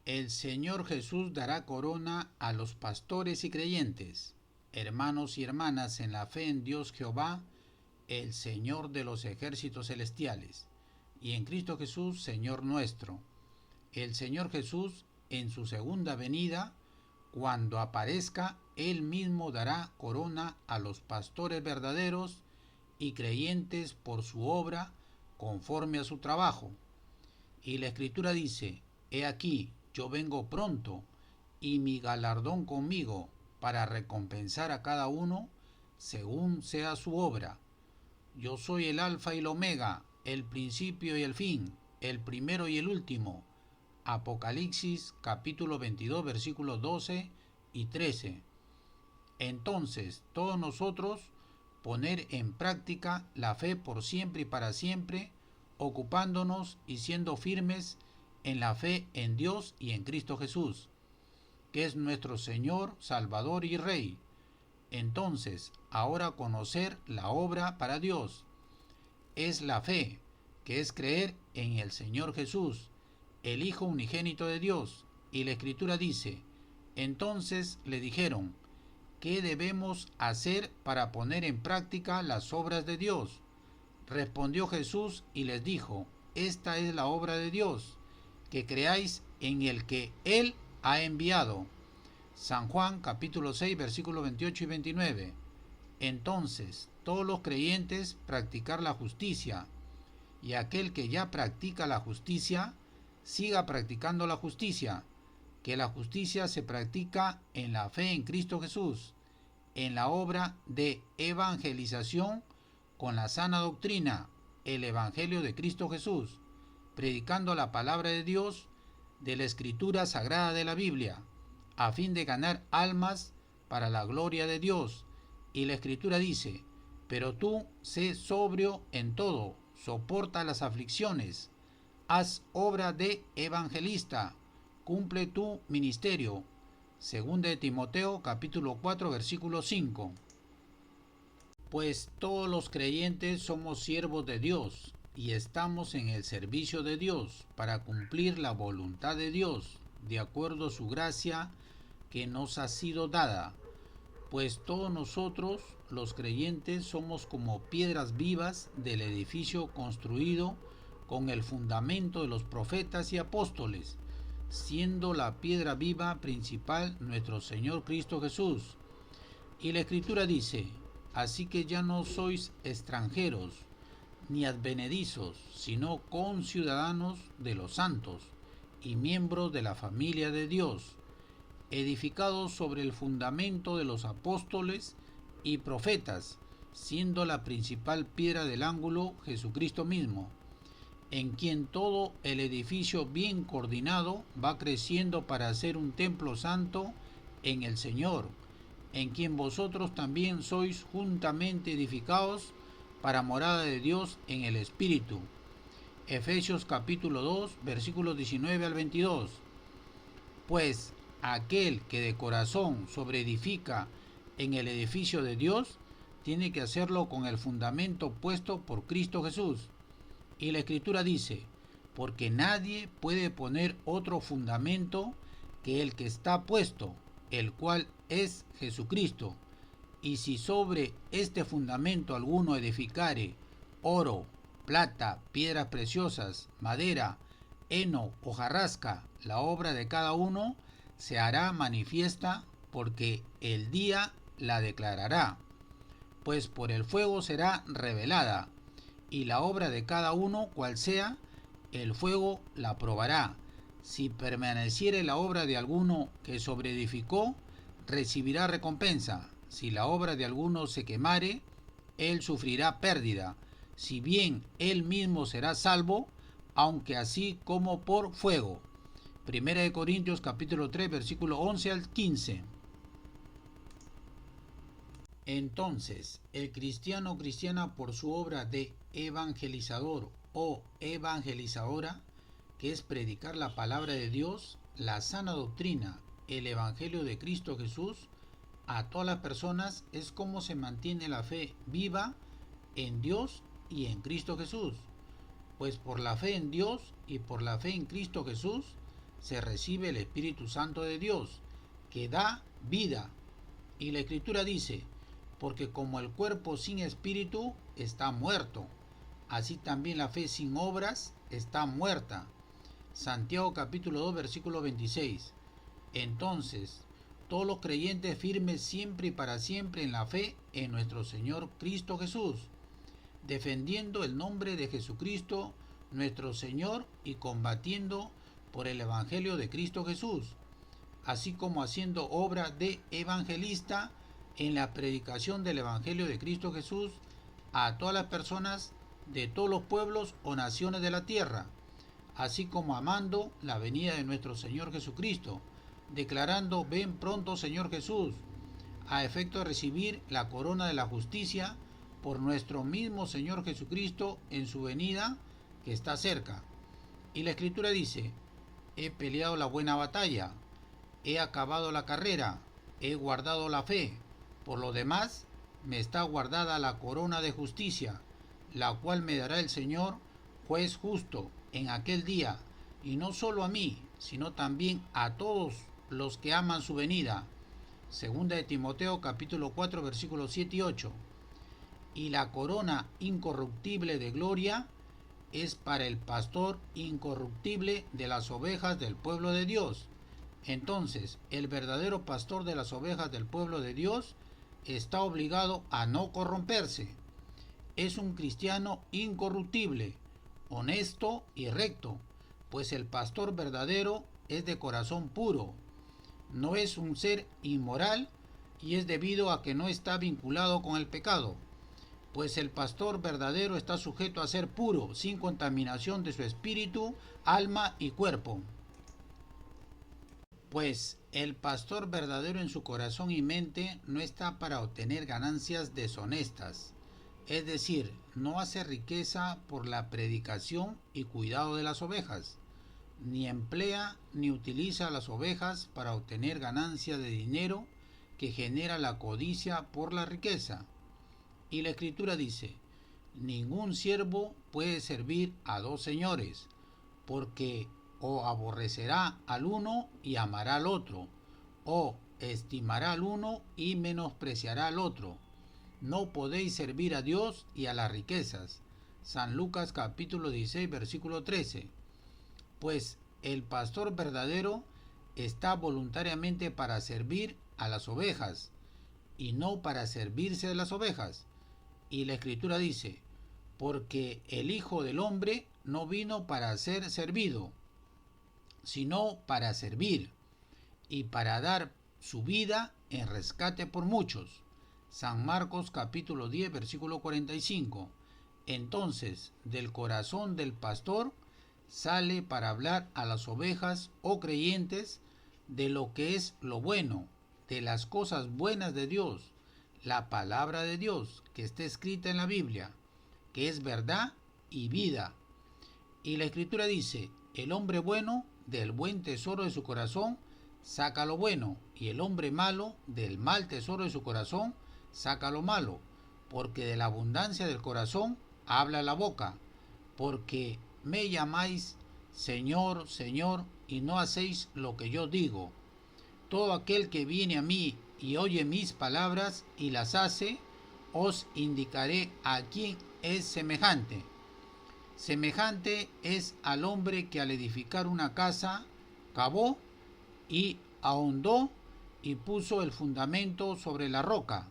El Señor Jesús dará corona a los pastores y creyentes, hermanos y hermanas en la fe en Dios Jehová, el Señor de los ejércitos celestiales, y en Cristo Jesús, Señor nuestro. El Señor Jesús, en su segunda venida, cuando aparezca, Él mismo dará corona a los pastores verdaderos y creyentes por su obra, conforme a su trabajo. Y la Escritura dice: He aquí, yo vengo pronto, y mi galardón conmigo, para recompensar a cada uno según sea su obra. Yo soy el Alfa y el Omega, el principio y el fin, el primero y el último. Apocalipsis capítulo 22 versículos 12 y 13. Entonces, todos nosotros poner en práctica la fe por siempre y para siempre, ocupándonos y siendo firmes en la fe en Dios y en Cristo Jesús, que es nuestro Señor, Salvador y Rey. Entonces, ahora conocer la obra para Dios es la fe, que es creer en el Señor Jesús, el Hijo unigénito de Dios. Y la Escritura dice: entonces le dijeron: ¿qué debemos hacer para poner en práctica las obras de Dios? Respondió Jesús y les dijo: esta es la obra de Dios, que creáis en el que Él ha enviado. San Juan capítulo 6 versículos 28 y 29. Entonces, todos los creyentes practicar la justicia, y aquel que ya practica la justicia, siga practicando la justicia, que la justicia se practica en la fe en Cristo Jesús, en la obra de evangelización con la sana doctrina, el Evangelio de Cristo Jesús, predicando la palabra de Dios, de la Escritura Sagrada de la Biblia, a fin de ganar almas para la gloria de Dios. Y la Escritura dice: pero tú sé sobrio en todo, soporta las aflicciones, haz obra de evangelista, cumple tu ministerio. Segunda de Timoteo capítulo 4 versículo 5. Pues todos los creyentes somos siervos de Dios y estamos en el servicio de Dios para cumplir la voluntad de Dios, de acuerdo a su gracia que nos ha sido dada. Pues todos nosotros, los creyentes, somos como piedras vivas del edificio construido con el fundamento de los profetas y apóstoles, siendo la piedra viva principal nuestro Señor Cristo Jesús. Y la Escritura dice: así que ya no sois extranjeros ni advenedizos, sino conciudadanos de los santos y miembros de la familia de Dios, edificados sobre el fundamento de los apóstoles y profetas, siendo la principal piedra del ángulo Jesucristo mismo, en quien todo el edificio bien coordinado va creciendo para ser un templo santo en el Señor, en quien vosotros también sois juntamente edificados para morada de Dios en el Espíritu. Efesios capítulo 2 versículos 19 al 22. Pues aquel que de corazón sobreedifica en el edificio de Dios, tiene que hacerlo con el fundamento puesto por Cristo Jesús. Y la Escritura dice: porque nadie puede poner otro fundamento que el que está puesto, el cual es Jesucristo. Y si sobre este fundamento alguno edificare oro, plata, piedras preciosas, madera, heno, hojarasca, la obra de cada uno se hará manifiesta, porque el día la declarará, pues por el fuego será revelada, y la obra de cada uno, cual sea, el fuego la probará. Si permaneciere la obra de alguno que sobreedificó, recibirá recompensa. Si la obra de alguno se quemare, él sufrirá pérdida, si bien él mismo será salvo, aunque así como por fuego. Primera de Corintios capítulo 3 versículo 11 al 15. Entonces, el cristiano o cristiana, por su obra de evangelizador o evangelizadora, que es predicar la palabra de Dios, la sana doctrina, el Evangelio de Cristo Jesús, a todas las personas, es como se mantiene la fe viva en Dios y en Cristo Jesús. Pues por la fe en Dios y por la fe en Cristo Jesús, se recibe el Espíritu Santo de Dios, que da vida. Y la Escritura dice, porque como el cuerpo sin espíritu está muerto, así también la fe sin obras está muerta. Santiago capítulo 2 versículo 26. Entonces, todos los creyentes firmes siempre y para siempre en la fe en nuestro Señor Cristo Jesús, defendiendo el nombre de Jesucristo nuestro Señor y combatiendo por el Evangelio de Cristo Jesús, así como haciendo obra de evangelista en la predicación del Evangelio de Cristo Jesús a todas las personas de todos los pueblos o naciones de la tierra, así como amando la venida de nuestro Señor Jesucristo, declarando: ven pronto, Señor Jesús, a efecto de recibir la corona de la justicia por nuestro mismo Señor Jesucristo en su venida, que está cerca. Y la Escritura dice: he peleado la buena batalla, he acabado la carrera, he guardado la fe. Por lo demás, me está guardada la corona de justicia, la cual me dará el Señor, juez justo, en aquel día, y no solo a mí, sino también a todos los que aman su venida. Segunda de Timoteo capítulo 4 versículos 7 y 8. Y la corona incorruptible de gloria es para el pastor incorruptible de las ovejas del pueblo de Dios. Entonces, el verdadero pastor de las ovejas del pueblo de Dios está obligado a no corromperse. Es un cristiano incorruptible, honesto y recto, pues el pastor verdadero es de corazón puro. No es un ser inmoral y es debido a que no está vinculado con el pecado, pues el pastor verdadero está sujeto a ser puro, sin contaminación de su espíritu, alma y cuerpo. Pues el pastor verdadero en su corazón y mente no está para obtener ganancias deshonestas, es decir, no hace riqueza por la predicación y cuidado de las ovejas, ni emplea ni utiliza las ovejas para obtener ganancia de dinero que genera la codicia por la riqueza. Y la Escritura dice: ningún siervo puede servir a dos señores, porque o aborrecerá al uno y amará al otro, o estimará al uno y menospreciará al otro. No podéis servir a Dios y a las riquezas. San Lucas capítulo 16 versículo 13. Pues el pastor verdadero está voluntariamente para servir a las ovejas y no para servirse de las ovejas. Y la Escritura dice: porque el Hijo del Hombre no vino para ser servido, sino para servir y para dar su vida en rescate por muchos. San Marcos capítulo 10 versículo 45. Entonces, del corazón del pastor sale para hablar a las ovejas o creyentes de lo que es lo bueno, de las cosas buenas de Dios, la palabra de Dios que está escrita en la Biblia, que es verdad y vida. Y la Escritura dice: el hombre bueno del buen tesoro de su corazón saca lo bueno, y el hombre malo del mal tesoro de su corazón saca lo malo, porque de la abundancia del corazón habla la boca. Porque me llamáis Señor, Señor, y no hacéis lo que yo digo. Todo aquel que viene a mí y oye mis palabras y las hace, os indicaré a quién es semejante. Semejante es al hombre que al edificar una casa cavó y ahondó y puso el fundamento sobre la roca.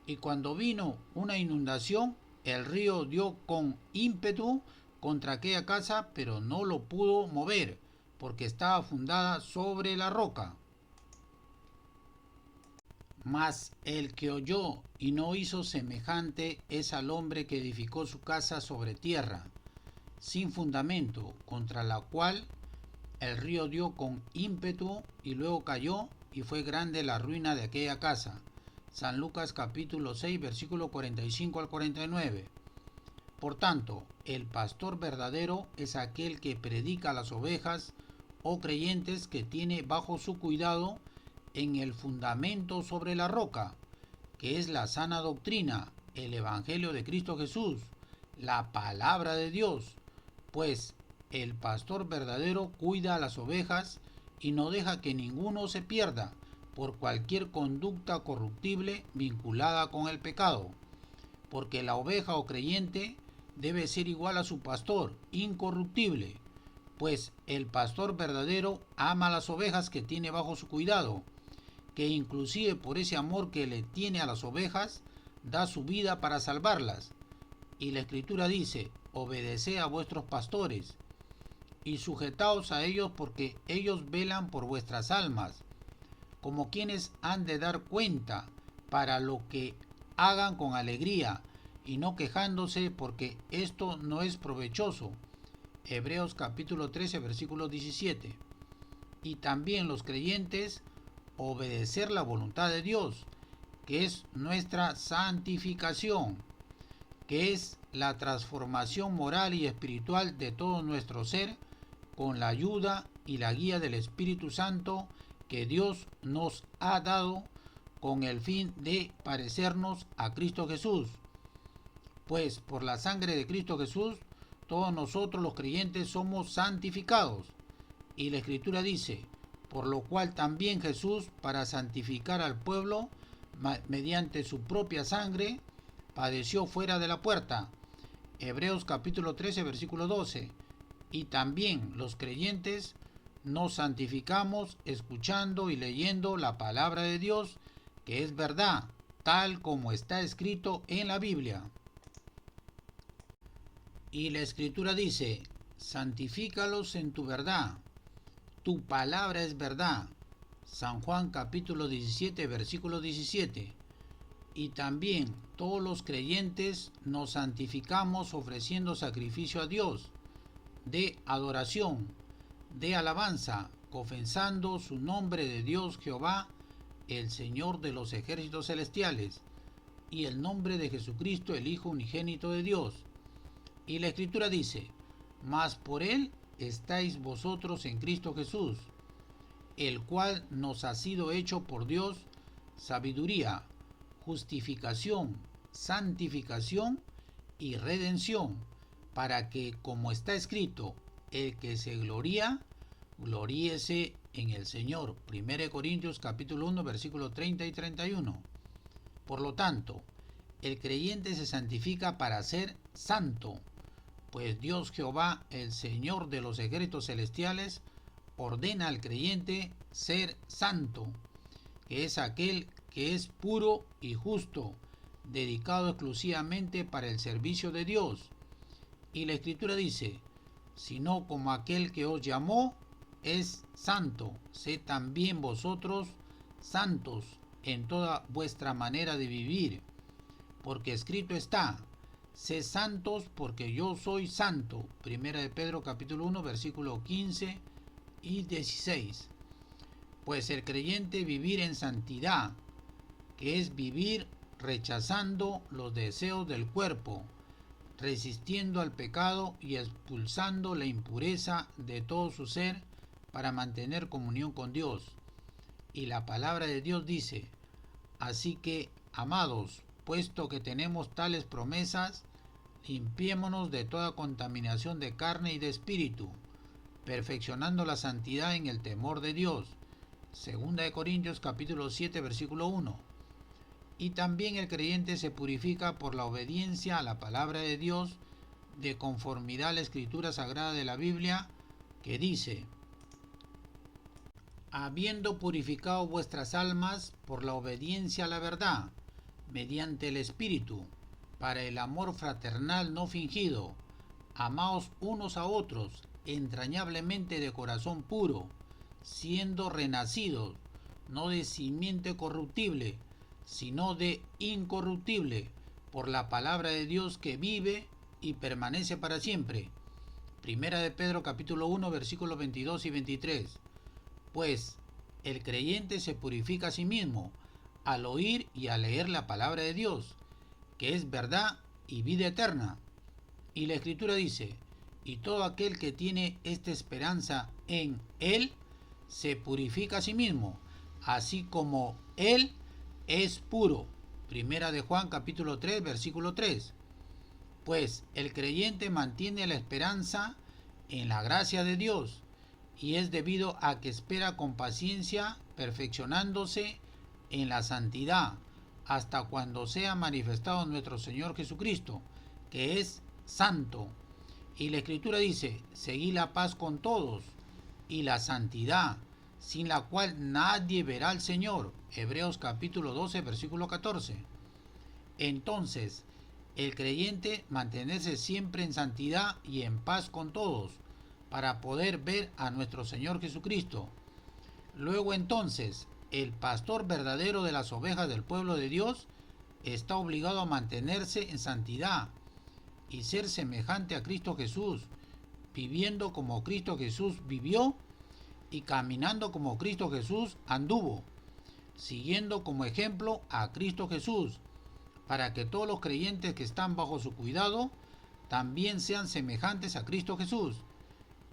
Y cuando vino una inundación, el río dio con ímpetu contra aquella casa, pero no lo pudo mover, porque estaba fundada sobre la roca. Mas el que oyó y no hizo semejante es al hombre que edificó su casa sobre tierra, sin fundamento, contra la cual el río dio con ímpetu y luego cayó, y fue grande la ruina de aquella casa. San Lucas capítulo 6 versículo 45 al 49. Por tanto, el pastor verdadero es aquel que predica a las ovejas o creyentes que tiene bajo su cuidado en el fundamento sobre la roca, que es la sana doctrina, el Evangelio de Cristo Jesús, la palabra de Dios, pues El pastor verdadero cuida a las ovejas y no deja que ninguno se pierda por cualquier conducta corruptible vinculada con el pecado, porque la oveja o creyente debe ser igual a su pastor, incorruptible, pues el pastor verdadero ama a las ovejas que tiene bajo su cuidado, que inclusive por ese amor que le tiene a las ovejas, da su vida para salvarlas. Y la Escritura dice: obedeced a vuestros pastores y sujetaos a ellos, porque ellos velan por vuestras almas, como quienes han de dar cuenta, para lo que hagan con alegría y no quejándose, porque esto no es provechoso. Hebreos capítulo 13 versículo 17. Y también los creyentes obedecer la voluntad de Dios, que es nuestra santificación, que es la transformación moral y espiritual de todo nuestro ser, con la ayuda y la guía del Espíritu Santo que Dios nos ha dado, con el fin de parecernos a Cristo Jesús. Pues por la sangre de Cristo Jesús, todos nosotros los creyentes somos santificados. Y la Escritura dice: por lo cual también Jesús, para santificar al pueblo, mediante su propia sangre, padeció fuera de la puerta. Hebreos capítulo 13 versículo 12. Y también los creyentes nos santificamos escuchando y leyendo la palabra de Dios, que es verdad, tal como está escrito en la Biblia. Y la Escritura dice: santifícalos en tu verdad, tu palabra es verdad. San Juan capítulo 17 versículo 17. Y también todos los creyentes nos santificamos ofreciendo sacrificio a Dios de adoración, de alabanza, confesando su nombre de Dios Jehová, el Señor de los ejércitos celestiales, y el nombre de Jesucristo, el Hijo unigénito de Dios. Y la Escritura dice: mas por él estáis vosotros en Cristo Jesús, el cual nos ha sido hecho por Dios sabiduría, justificación, santificación y redención, para que, como está escrito, el que se gloría, gloríese en el Señor. 1 Corintios capítulo 1 versículo 30 y 31. Por lo tanto, el creyente se santifica para ser santo, pues Dios Jehová, el Señor de los ejércitos celestiales, ordena al creyente ser santo, que es aquel que es puro y justo, dedicado exclusivamente para el servicio de Dios. Y la Escritura dice: sino como aquel que os llamó es santo, sed también vosotros santos en toda vuestra manera de vivir, porque escrito está: sed santos porque yo soy santo. 1 de Pedro capítulo 1 versículo 15 y 16. Pues el creyente vivir en santidad, que es vivir rechazando los deseos del cuerpo, resistiendo al pecado y expulsando la impureza de todo su ser para mantener comunión con Dios. Y la palabra de Dios dice: así que, amados, puesto que tenemos tales promesas, limpiémonos de toda contaminación de carne y de espíritu, perfeccionando la santidad en el temor de Dios. 2 Corintios capítulo 7 versículo 1. Y también el creyente se purifica por la obediencia a la palabra de Dios, de conformidad a la Escritura Sagrada de la Biblia, que dice: habiendo purificado vuestras almas por la obediencia a la verdad, mediante el Espíritu, para el amor fraternal no fingido, amaos unos a otros entrañablemente de corazón puro, siendo renacidos, no de simiente corruptible, sino de incorruptible, por la palabra de Dios que vive y permanece para siempre. 1 de Pedro capítulo 1 versículos 22 y 23. Pues el creyente se purifica a sí mismo al oír y al leer la palabra de Dios, que es verdad y vida eterna. Y la Escritura dice: y todo aquel que tiene esta esperanza en Él, se purifica a sí mismo, así como Él es puro. 1 de Juan capítulo 3 versículo 3. Pues el creyente mantiene la esperanza en la gracia de Dios, y es debido a que espera con paciencia, perfeccionándose en la santidad, hasta cuando sea manifestado nuestro Señor Jesucristo, que es santo. Y la Escritura dice, seguid la paz con todos y la santidad, sin la cual nadie verá al Señor. Hebreos capítulo 12, versículo 14. Entonces, el creyente mantenerse siempre en santidad y en paz con todos, para poder ver a nuestro Señor Jesucristo. Luego entonces, el pastor verdadero de las ovejas del pueblo de Dios está obligado a mantenerse en santidad y ser semejante a Cristo Jesús, viviendo como Cristo Jesús vivió y caminando como Cristo Jesús anduvo, siguiendo como ejemplo a Cristo Jesús, para que todos los creyentes que están bajo su cuidado también sean semejantes a Cristo Jesús.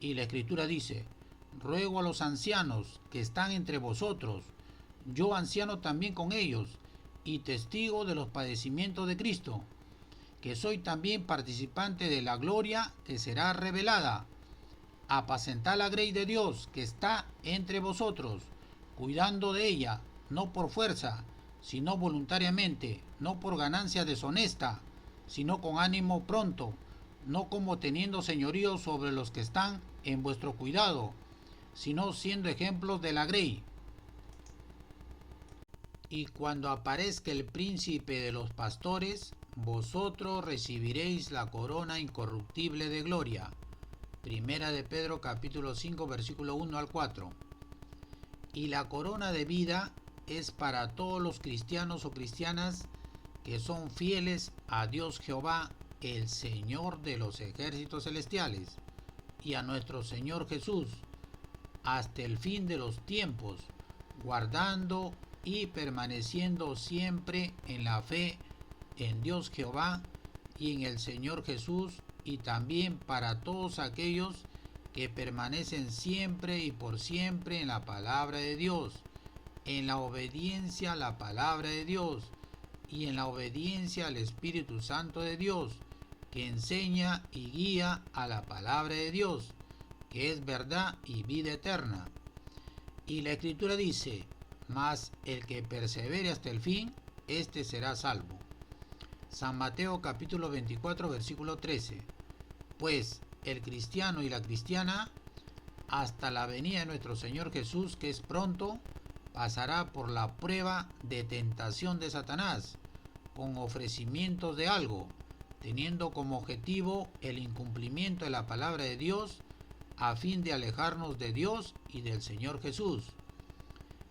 Y la Escritura dice, ruego a los ancianos que están entre vosotros, yo anciano también con ellos, y testigo de los padecimientos de Cristo, que soy también participante de la gloria que será revelada. Apacentad la grey de Dios que está entre vosotros, cuidando de ella, no por fuerza, sino voluntariamente, no por ganancia deshonesta, sino con ánimo pronto, no como teniendo señorío sobre los que están en vuestro cuidado, sino siendo ejemplos de la grey. Y cuando aparezca el príncipe de los pastores, vosotros recibiréis la corona incorruptible de gloria. Primera de Pedro capítulo 5 versículo 1 al 4. Y la corona de vida es para todos los cristianos o cristianas que son fieles a Dios Jehová, el Señor de los ejércitos celestiales, y a nuestro Señor Jesús, hasta el fin de los tiempos, guardando y permaneciendo siempre en la fe en Dios Jehová y en el Señor Jesús, y también para todos aquellos que permanecen siempre y por siempre en la palabra de Dios, en la obediencia a la palabra de Dios y en la obediencia al Espíritu Santo de Dios, que enseña y guía a la palabra de Dios, que es verdad y vida eterna. Y la Escritura dice, mas el que persevere hasta el fin, éste será salvo. San Mateo capítulo 24 versículo 13. Pues el cristiano y la cristiana, hasta la venida de nuestro Señor Jesús, que es pronto, pasará por la prueba de tentación de Satanás, con ofrecimientos de algo, teniendo como objetivo el incumplimiento de la palabra de Dios, a fin de alejarnos de Dios y del Señor Jesús.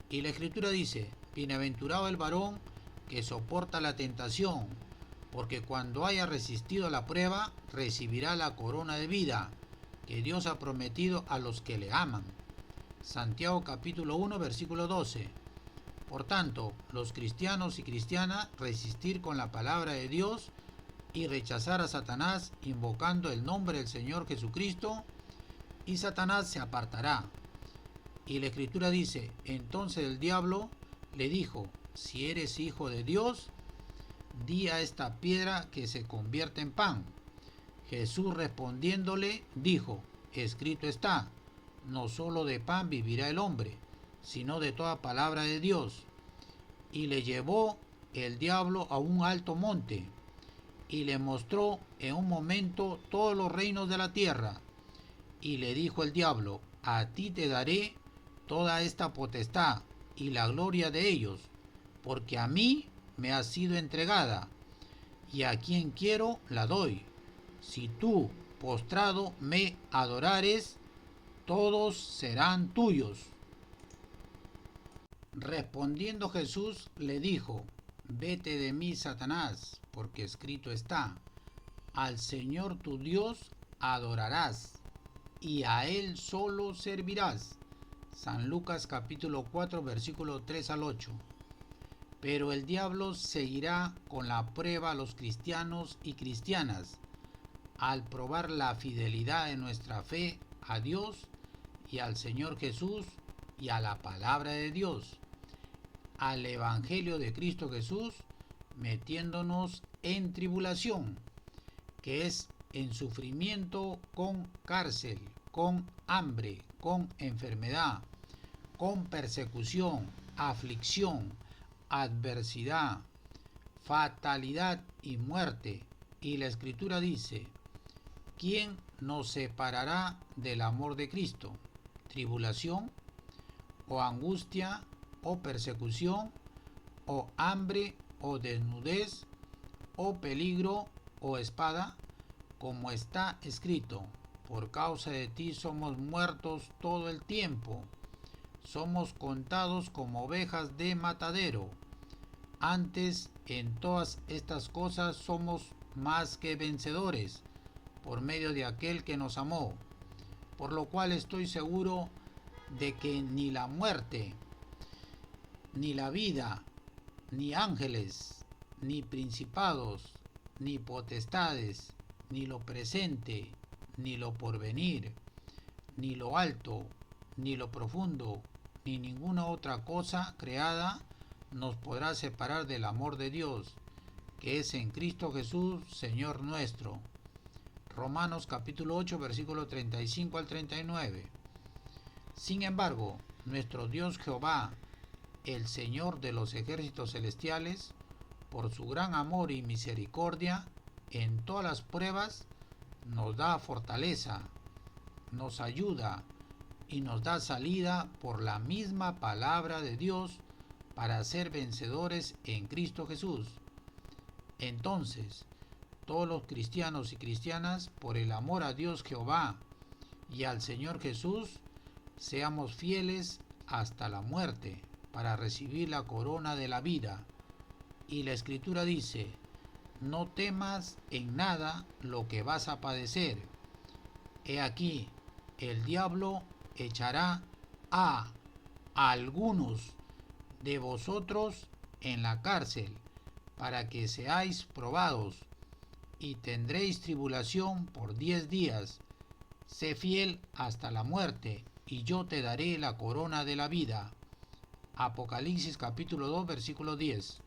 Y la Escritura dice, bienaventurado el varón que soporta la tentación, porque cuando haya resistido la prueba, recibirá la corona de vida que Dios ha prometido a los que le aman. Santiago capítulo 1 versículo 12. Por tanto, los cristianos y cristianas resistir con la palabra de Dios y rechazar a Satanás invocando el nombre del Señor Jesucristo, y Satanás se apartará. Y la Escritura dice, entonces el diablo le dijo, si eres hijo de Dios, di a esta piedra que se convierta en pan. Jesús respondiéndole dijo, escrito está, no solo de pan vivirá el hombre, sino de toda palabra de Dios. Y le llevó el diablo a un alto monte, y le mostró en un momento todos los reinos de la tierra. Y le dijo el diablo, a ti te daré toda esta potestad y la gloria de ellos, porque a mí me ha sido entregada, y a quien quiero la doy. Si tú, postrado, me adorares, todos serán tuyos. Respondiendo Jesús le dijo, vete de mí, Satanás, porque escrito está, al Señor tu Dios adorarás, y a Él solo servirás. San Lucas capítulo 4 versículo 3 al 8. Pero el diablo seguirá con la prueba a los cristianos y cristianas, al probar la fidelidad de nuestra fe a Dios y al Señor Jesús y a la palabra de Dios, al Evangelio de Cristo Jesús, metiéndonos en tribulación, que es en sufrimiento con cárcel, con hambre, con enfermedad, con persecución, aflicción, adversidad, fatalidad y muerte. Y la Escritura dice, ¿quién nos separará del amor de Cristo? ¿Tribulación, o angustia, o persecución, o hambre, o desnudez, o peligro, o espada? Como está escrito, por causa de ti somos muertos todo el tiempo, somos contados como ovejas de matadero. Antes, en todas estas cosas somos más que vencedores, por medio de aquel que nos amó, por lo cual estoy seguro de que ni la muerte, ni la vida, ni ángeles, ni principados, ni potestades, ni lo presente, ni lo porvenir, ni lo alto, ni lo profundo, ni ninguna otra cosa creada nos podrá separar del amor de Dios, que es en Cristo Jesús, Señor nuestro. Romanos capítulo 8, versículo 35 al 39. Sin embargo, nuestro Dios Jehová, el Señor de los ejércitos celestiales, por su gran amor y misericordia, en todas las pruebas, nos da fortaleza, nos ayuda y nos da salida por la misma palabra de Dios para ser vencedores en Cristo Jesús. Entonces, todos los cristianos y cristianas, por el amor a Dios Jehová y al Señor Jesús, seamos fieles hasta la muerte para recibir la corona de la vida. Y la Escritura dice, no temas en nada lo que vas a padecer. He aquí, el diablo echará a algunos de vosotros en la cárcel, para que seáis probados, y tendréis tribulación por 10 días. Sé fiel hasta la muerte, y yo te daré la corona de la vida. Apocalipsis capítulo 2, versículo 10.